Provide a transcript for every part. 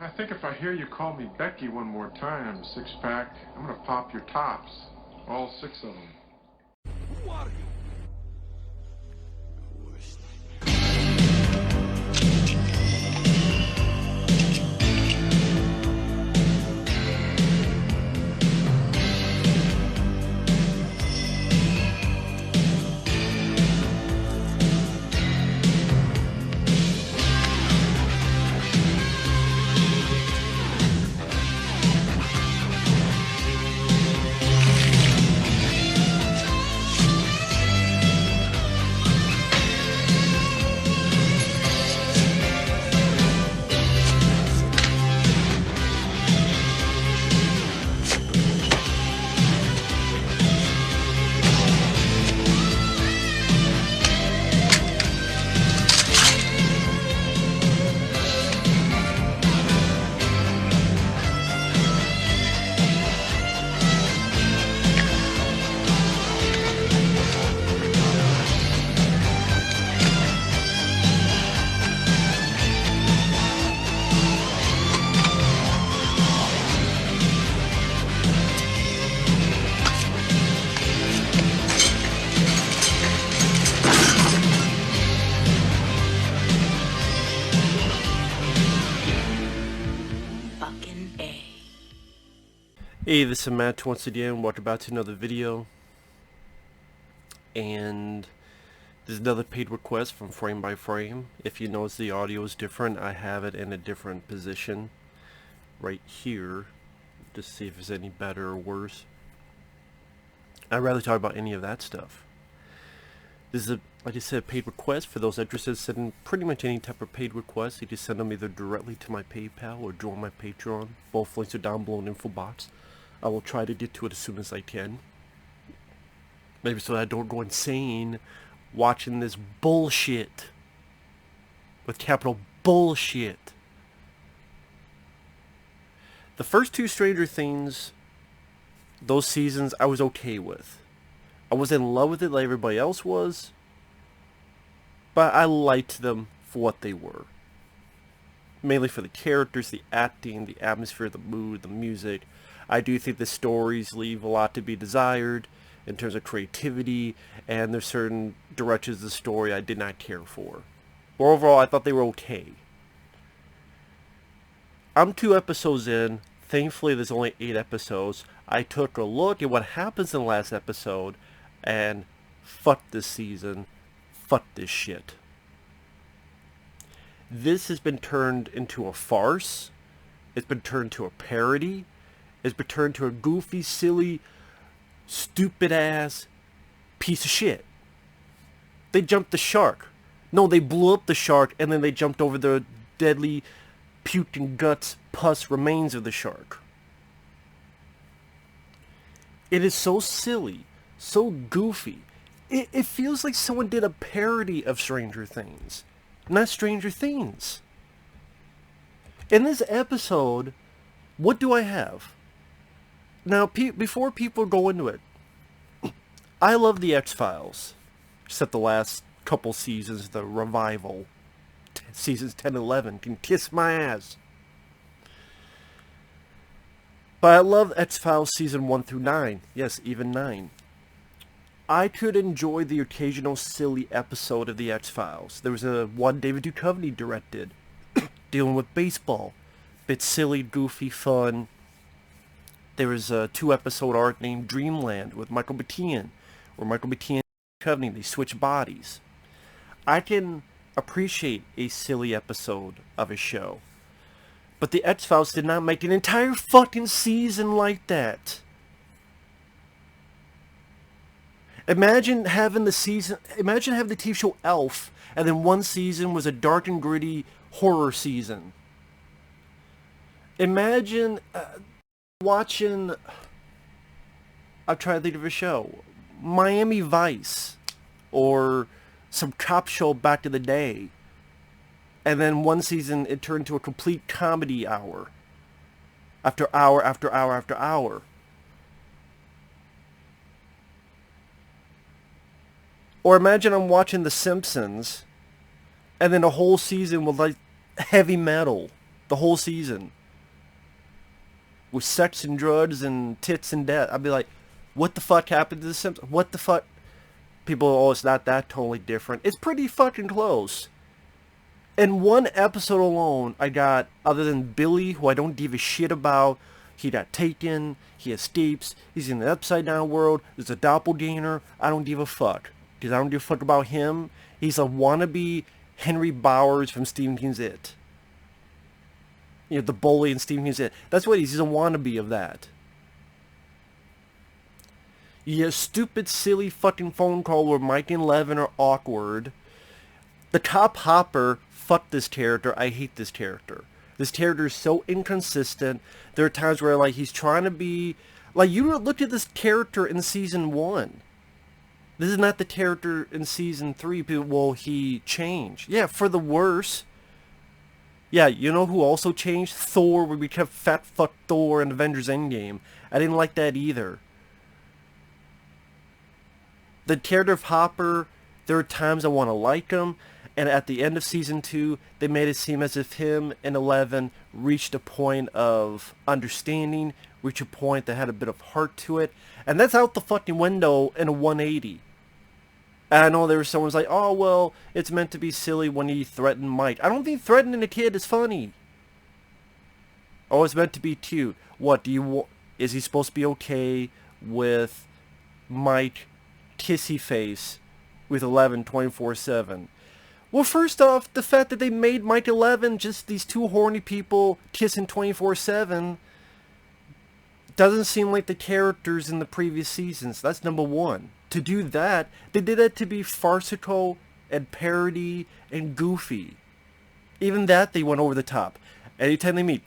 I think if I hear you call me Becky one more time, six-pack, I'm gonna pop your tops. All six of them. Who are you? Hey, this is Matt once again. Welcome back to another video. And there's another paid request from Frame by Frame. If you notice the audio is different, I have it in a different position right here to see if it's any better or worse. I'd rather talk about any of that stuff. This is, like I said, a paid request. For those interested in sending pretty much any type of paid request, you can send them either directly to my PayPal or join my Patreon. Both links are down below in the info box. I will try to get to it as soon as I can. Maybe so that I don't go insane watching this bullshit. With capital bullshit. The first two Stranger Things, those seasons, I was okay with. I was in love with it like everybody else was. But I liked them for what they were. Mainly for the characters, the acting, the atmosphere, the mood, the music. I do think the stories leave a lot to be desired in terms of creativity, and there's certain directions of the story I did not care for. But overall, I thought they were okay. I'm 2 episodes in. Thankfully, there's only 8 episodes. I took a look at what happens in the last episode, and fuck this season. Fuck this shit. This has been turned into a farce. It's been turned to a parody. It's been turned to a goofy, silly, stupid-ass piece of shit. They jumped the shark. No, they blew up the shark, and then they jumped over the deadly, puking guts, pus remains of the shark. It is so silly, so goofy. It feels like someone did a parody of Stranger Things, not Stranger Things. In this episode, what do I have? Now, before people go into it, I love the X-Files, except the last couple seasons, the revival. Seasons 10 and 11 can kiss my ass. But I love X-Files season 1 through 9. Yes, even 9. I could enjoy the occasional silly episode of the X-Files. There was one David Duchovny directed, dealing with baseball. Bit silly, goofy, fun. There was a 2-episode arc named Dreamland with Michael Bastian, where Michael Bastian and Duchovny, they switch bodies. I can appreciate a silly episode of a show. But the X-Files did not make an entire fucking season like that. Imagine having the TV show Elf, and then one season was a dark and gritty horror season. Imagine watching, I'm trying to think of a show, Miami Vice, or some cop show back in the day, and then one season it turned to a complete comedy hour, after hour after hour after hour. Or imagine I'm watching The Simpsons, and then a whole season with like heavy metal, The whole season. With sex and drugs and tits and death. I'd be like, what the fuck happened to The Simpsons? What the fuck? People, oh, it's not that totally different. It's pretty fucking close. In one episode alone, I got, other than Billy, who I don't give a shit about, he got taken, he escapes, he's in the upside down world, there's a doppelganger, I don't give a fuck. Because I don't give a fuck about him. He's a wannabe Henry Bowers from Stephen King's It. You know, the bully in Stephen King's It. That's what he is. He's a wannabe of that. Yeah, stupid, silly fucking phone call where Mike and Levin are awkward. The cop Hopper, fuck this character. I hate this character. This character is so inconsistent. There are times where, like, he's trying to be... Like, you looked at this character in season 1. This is not the character in season 3. Well, he changed. Yeah, for the worse. Yeah, you know who also changed? Thor, where we kept fat fuck Thor in Avengers Endgame. I didn't like that either. The character of Hopper, there are times I want to like him, and at the end of season 2, they made it seem as if him and Eleven reached a point of understanding, reached a point that had a bit of heart to it, and that's out the fucking window in a 180. And I know there was someone's like, oh, well, it's meant to be silly when he threatened Mike. I don't think threatening a kid is funny. Oh, it's meant to be cute. What, is he supposed to be okay with Mike kissy face with 11 24/7? Well, first off, the fact that they made Mike 11 just these two horny people kissing 24/7 doesn't seem like the characters in the previous seasons. That's number one. To do that, they did it to be farcical and parody and goofy. Even that, they went over the top. Anytime they meet.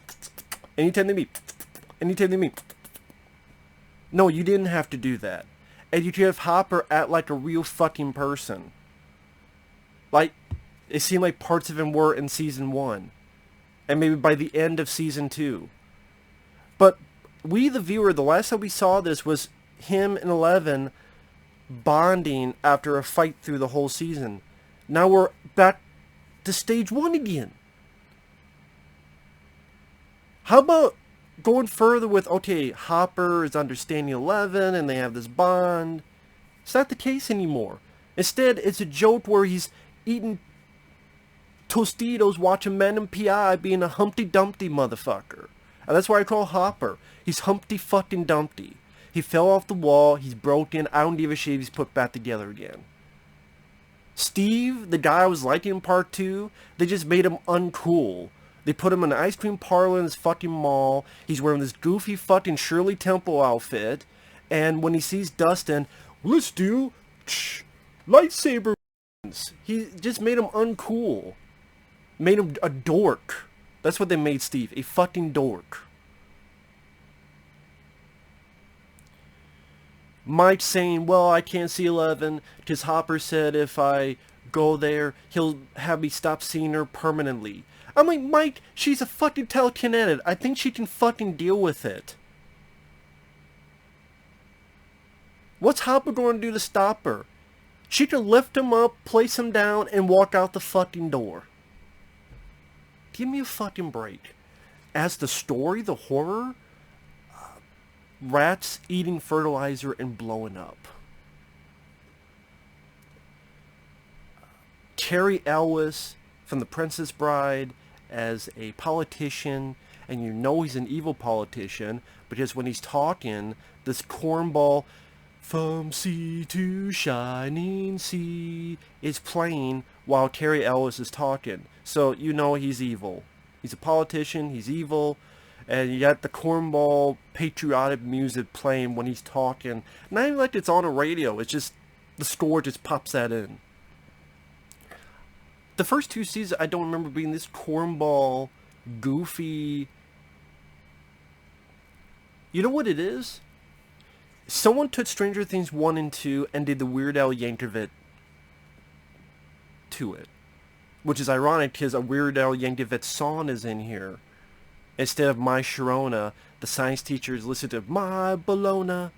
No, you didn't have to do that. And you could have Hopper act like a real fucking person. Like, it seemed like parts of him were in season 1. And maybe by the end of season 2. But we, the viewer, the last time we saw this was him and Eleven bonding after a fight through the whole season. Now we're back to stage 1 again. How about going further with, okay, Hopper is understanding Eleven and they have this bond? It's not the case anymore. Instead, it's a joke where he's eating Tostitos watching Men in P.I. being a Humpty Dumpty motherfucker. And that's why I call Hopper. He's Humpty fucking Dumpty. He fell off the wall, he's broken, I don't give a shit if he's put back together again. Steve, the guy I was liking in part 2, they just made him uncool. They put him in an ice cream parlor in this fucking mall, he's wearing this goofy fucking Shirley Temple outfit, and when he sees Dustin, let's do lightsaber. He just made him uncool. Made him a dork. That's what they made Steve, a fucking dork. Mike saying, well, I can't see Eleven, because Hopper said if I go there, he'll have me stop seeing her permanently. I'm like, Mike, she's a fucking telekinetic. I think she can fucking deal with it. What's Hopper going to do to stop her? She can lift him up, place him down, and walk out the fucking door. Give me a fucking break. As the story, the horror, rats eating fertilizer and blowing up. Cary Elwes from The Princess Bride as a politician, and you know he's an evil politician because when he's talking, this cornball "From Sea to Shining Sea" is playing while Cary Elwes is talking. So you know he's evil. He's a politician, he's evil, and you got the cornball patriotic music playing when he's talking. Not even like it's on a radio, it's just the score just pops that in. The first 2 seasons I don't remember being this cornball, goofy. You know what it is? Someone took Stranger Things 1 and 2 and did the Weird Al Yankovic to it. Which is ironic because a Weird Al Yankovic song is in here. Instead of My Sharona, the science teachers listen to My Bologna.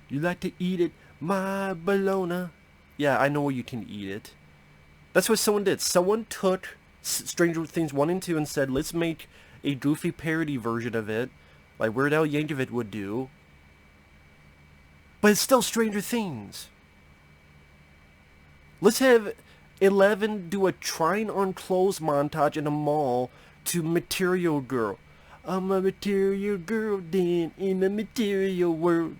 You like to eat it, My Bologna. Yeah, I know you can eat it. That's what someone did. Someone took Stranger Things 1 and 2 and said, let's make a goofy parody version of it, like Weird Al Yankovic would do. But it's still Stranger Things. Let's have Eleven do a trying on clothes montage in a mall to Material Girl. I'm a material girl then in a material world.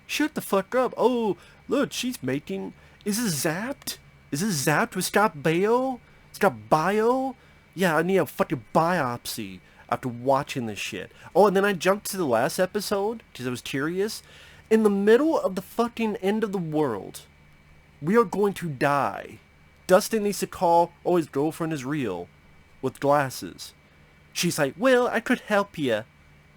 Shut the fuck up. Oh, look, she's making... Is this Zapped? Is this Zapped with Scott Baio? Scott Bio? Yeah, I need a fucking biopsy after watching this shit. Oh, and then I jumped to the last episode because I was curious. In the middle of the fucking end of the world, we are going to die. Dustin needs to call, oh, his girlfriend is real, with glasses. She's like, well, I could help you,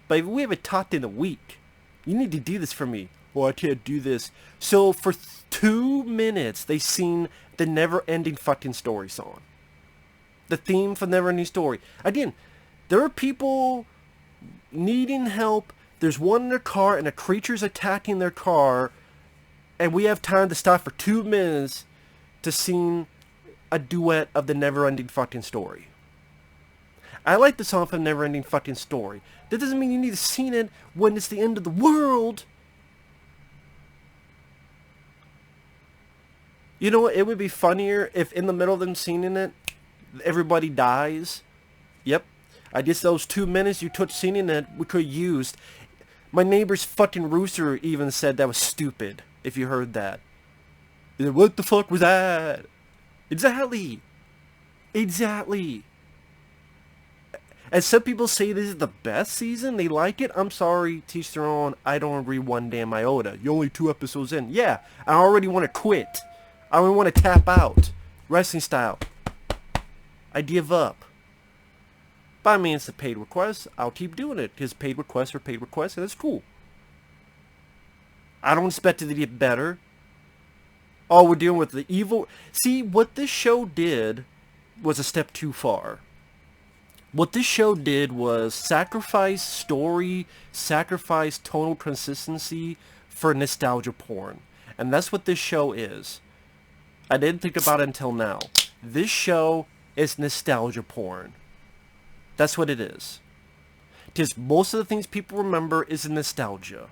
but we haven't talked in a week. You need to do this for me. Oh, I can't do this. So for 2 minutes, they sing the Never-Ending Fucking Story song. The theme for Never-Ending Story. Again, there are people needing help. There's one in their car, and a creature's attacking their car, and we have time to stop for 2 minutes to sing a duet of the Never-Ending Fucking Story. I like the song from Never-Ending Fucking Story. That doesn't mean you need to sing it when it's the end of the world. You know what? It would be funnier if in the middle of them singing it, everybody dies. Yep. I guess those 2 minutes you took singing it, we could have used. My neighbor's fucking rooster even said that was stupid, if you heard that. What the fuck was that? Exactly. Exactly. As some people say this is the best season, they like it. I'm sorry, teach their own. I don't agree one damn iota. You're only 2 episodes in. Yeah, I already want to quit. I already want to tap out. Wrestling style. I give up. But I mean, it's a paid request. I'll keep doing it. Because paid requests are paid requests, and that's cool. I don't expect it to get better. Oh, we're dealing with the evil... See, what this show did was a step too far. What this show did was sacrifice story, sacrifice tonal consistency for nostalgia porn. And that's what this show is. I didn't think about it until now. This show is nostalgia porn. That's what it is. Because most of the things people remember is nostalgia.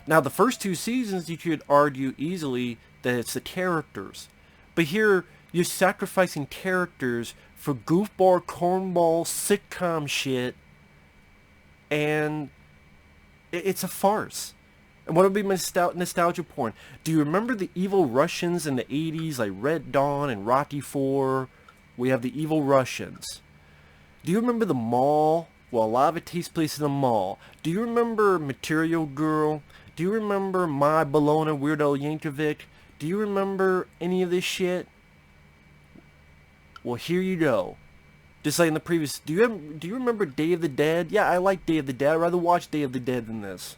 Now, the first 2 seasons, you could argue easily that it's the characters. But here, you're sacrificing characters for goofball, cornball, sitcom shit. And it's a farce. And what would be nostalgia porn? Do you remember the evil Russians in the 80s, like Red Dawn and Rocky IV? We have the evil Russians. Do you remember the mall? Well, a lot of it takes place in the mall. Do you remember Material Girl? Do you remember My Bologna, Weird Al Yankovic? Do you remember any of this shit? Well, here you go. Just like in the previous... Do you remember Day of the Dead? Yeah, I like Day of the Dead. I'd rather watch Day of the Dead than this.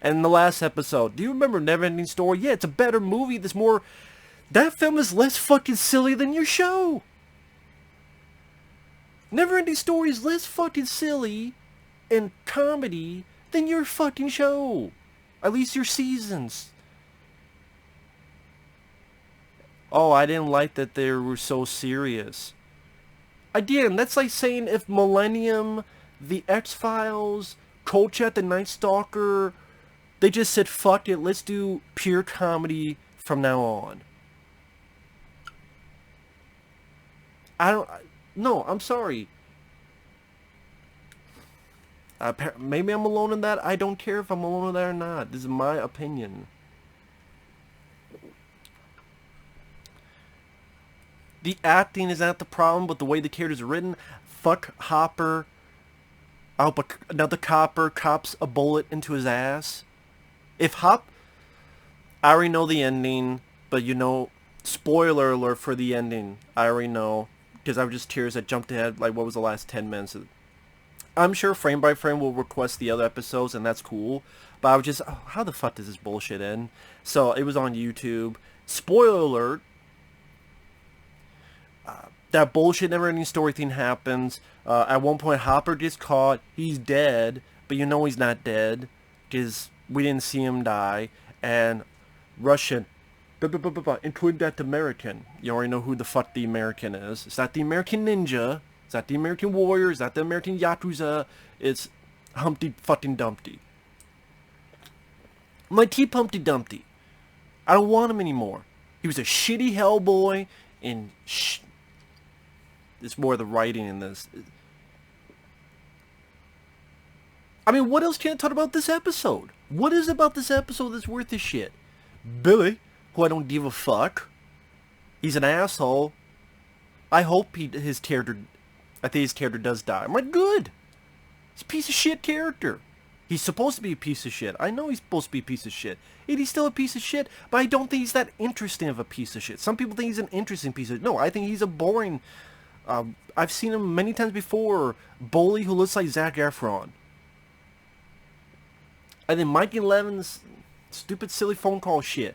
And in the last episode, do you remember Neverending Story? Yeah, it's a better movie. There's more... That film is less fucking silly than your show. Neverending Story is less fucking silly and comedy than your fucking show. At least your seasons. Oh, I didn't like that they were so serious. Again, that's like saying if Millennium, The X-Files, Kolchak the Night Stalker, they just said, fuck it, let's do pure comedy from now on. No, I'm sorry. Maybe I'm alone in that. I don't care if I'm alone in that or not. This is my opinion. The acting is not the problem, but the way the characters are written. Fuck Hopper. I hope another copper cops a bullet into his ass. If I already know the ending, but you know, spoiler alert for the ending. I already know. Because I was just curious. I jumped ahead, like, what was the last 10 minutes? I'm sure Frame by Frame will request the other episodes, and that's cool. But I was just, oh, how the fuck does this bullshit end? So, it was on YouTube. Spoiler alert. That bullshit Neverending Story thing happens. At one point, Hopper gets caught. He's dead. But you know he's not dead. Because we didn't see him die. And Russian including that American. You already know who the fuck the American is. It's not the American Ninja. It's not the American Warrior. It's not the American Yakuza. It's Humpty fucking Dumpty. My Teep Humpty Dumpty. I don't want him anymore. He was a shitty Hellboy, and it's more the writing in this. I mean, what else can I talk about this episode? What is about this episode that's worth this shit? Billy, who I don't give a fuck. He's an asshole. I hope I think his character does die. I'm like, good. He's a piece of shit character. He's supposed to be a piece of shit. I know he's supposed to be a piece of shit. And he's still a piece of shit, but I don't think he's that interesting of a piece of shit. Some people think he's an interesting piece of shit. No, I think he's a boring... I've seen him many times before. Bully who looks like Zac Efron. I think Mike and Levin's stupid silly phone call shit.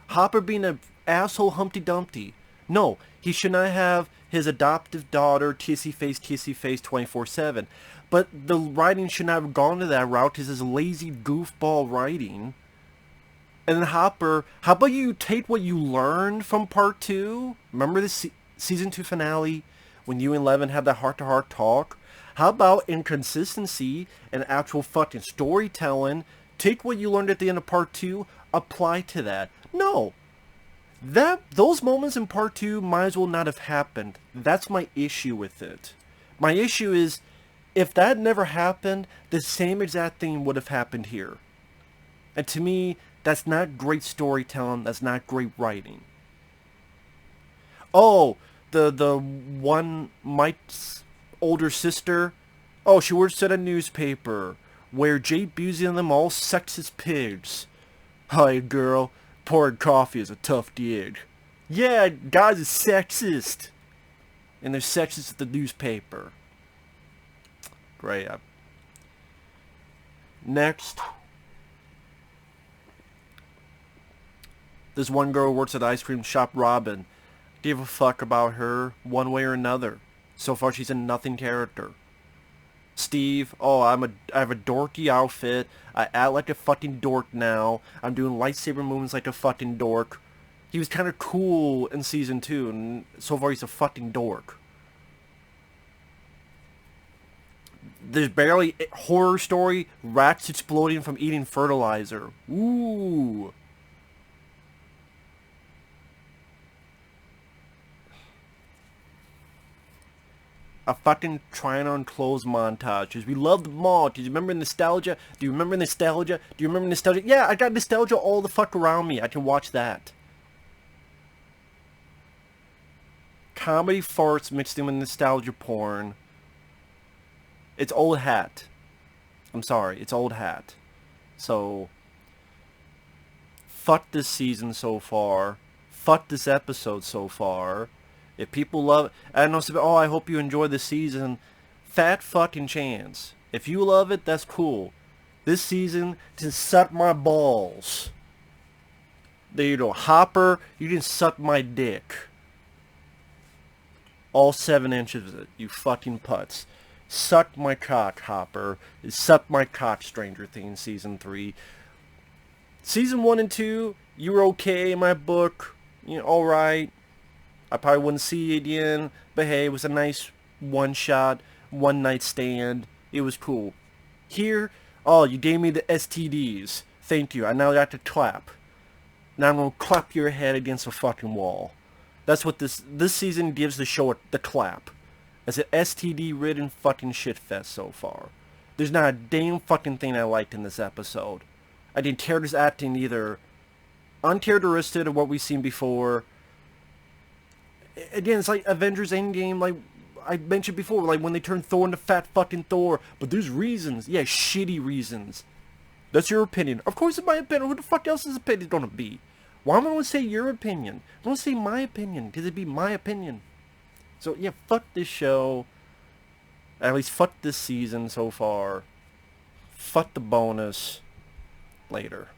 Hopper being an asshole Humpty Dumpty. No, he should not have his adoptive daughter kissy face 24/7. But the writing should not have gone to that route because it's lazy goofball writing. And then Hopper, how about you take what you learned from part 2? Remember the season 2 finale when you and Levin had that heart-to-heart talk? How about inconsistency and actual fucking storytelling? Take what you learned at the end of part 2, apply to that. No. Those moments in part 2 might as well not have happened. That's my issue with it. My issue is, if that never happened, the same exact thing would have happened here. And to me, that's not great storytelling, that's not great writing. Oh, the one Mike's older sister, oh, she works at a newspaper where Jay Busey and them all sexist pigs. Hi, girl, pouring coffee is a tough gig. Yeah, guys is sexist. And they're sexist at the newspaper. Great. Next. This one girl works at Ice Cream Shop Robin. Give a fuck about her one way or another. So far she's a nothing character. Steve, oh, I have a dorky outfit. I act like a fucking dork now. I'm doing lightsaber movements like a fucking dork. He was kind of cool in season 2, and so far he's a fucking dork. There's barely a horror story. Rats exploding from eating fertilizer. Ooh. A fucking trying on clothes montage. Cause we love the mall. Do you remember nostalgia? Do you remember nostalgia? Do you remember nostalgia? Yeah, I got nostalgia all the fuck around me. I can watch that. Comedy farts mixed in with nostalgia porn. It's old hat. I'm sorry, it's old hat. So, fuck this season so far. Fuck this episode so far. If people love, I know some, oh, I hope you enjoy the season. Fat fucking chance. If you love it, that's cool. This season, just suck my balls. There you go. Hopper, you didn't suck my dick. All 7 inches of it, you fucking putz. Suck my cock, Hopper. Suck my cock, Stranger Things Season 3. Season 1 and 2, you were okay in my book. You know, alright. I probably wouldn't see it again, but hey, it was a nice one-shot, one-night stand. It was cool. Here, oh, you gave me the STDs. Thank you. I now got to clap. Now I'm going to clap your head against a fucking wall. That's what this season gives the show the clap. It's an STD-ridden fucking shitfest so far. There's not a damn fucking thing I liked in this episode. I didn't care this acting either uncharacteristic of what we've seen before. Again, it's like Avengers Endgame, like I mentioned before, like when they turned Thor into fat fucking Thor. But there's reasons. Yeah, shitty reasons. That's your opinion. Of course it's my opinion. Who the fuck else's opinion is gonna be? Why am I gonna say your opinion? I'm gonna say my opinion, because it'd be my opinion. So yeah, fuck this show. At least fuck this season so far. Fuck the bonus. Later.